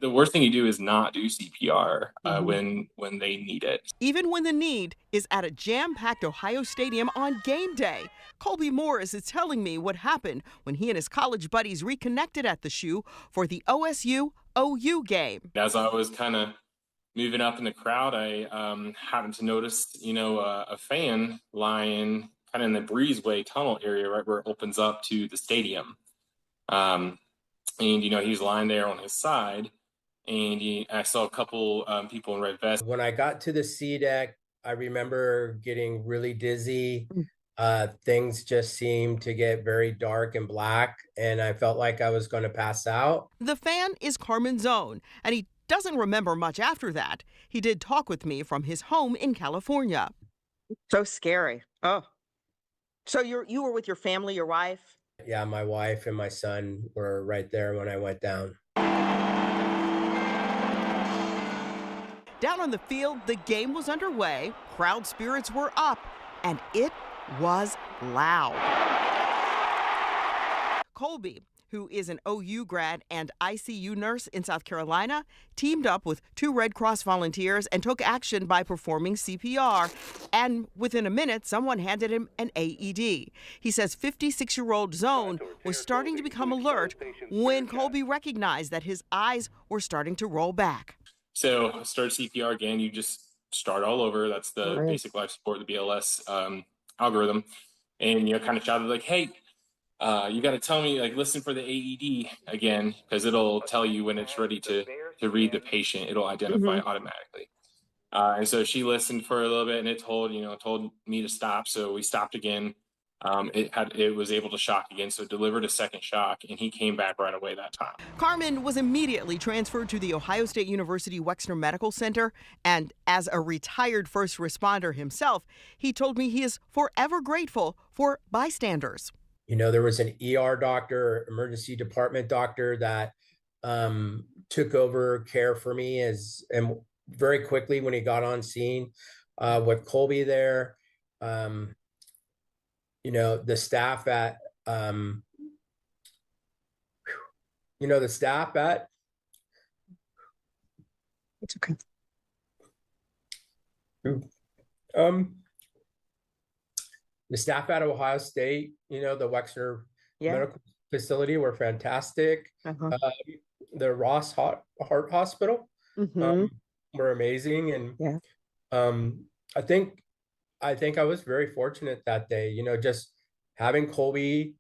the worst thing you do is not do CPR Mhm. when they need it. Even when the need is at a jam-packed Ohio Stadium on game day. Colby Morris is telling me what happened when he and his college buddies reconnected at the shoe for the OSU OU game. As I was kind of moving up in the crowd, I happened to notice, a fan lying kind of in the breezeway tunnel area, right where it opens up to the stadium. Um, and he was lying there on his side, and I saw a couple people in red vests. When I got to the C deck, I remember getting really dizzy. Mm. Things just seemed to get very dark and black, and I felt like I was going to pass out. The fan is Carmen's own, and he doesn't remember much after that. He did talk with me from his home in California. So scary. Oh, so you were with your family, your wife? Yeah, my wife and my son were right there when I went down. Down on the field, the game was underway, crowd spirits were up, and it was loud. Colby, who is an OU grad and ICU nurse in South Carolina, teamed up with 2 Red Cross volunteers and took action by performing CPR. And within a minute, someone handed him an AED. He says 56-year-old Zone was starting to become alert when Colby recognized that his eyes were starting to roll back. So start CPR again. You just start all over. That's the Right. basic life support, the BLS algorithm. And kind of shouted like, "Hey, you got to tell me, like, listen for the AED again, because it'll tell you when it's ready to read the patient. It'll identify automatically." And so she listened for a little bit, and it told me to stop. So we stopped again. It was able to shock again, so it delivered a second shock, and he came back right away that time. Carmen was immediately transferred to the Ohio State University Wexner Medical Center, and as a retired first responder himself, he told me he is forever grateful for bystanders. There was an ER doctor, emergency department doctor that took over care for me and very quickly when he got on scene with Colby there. The staff at the staff at It's okay. um the staff at Ohio State, the Wexner Yeah. Medical Facility were fantastic. Uh-huh. The Ross Heart Hospital Mhm. were amazing, and Yeah. I think I was very fortunate that day. Just having Colby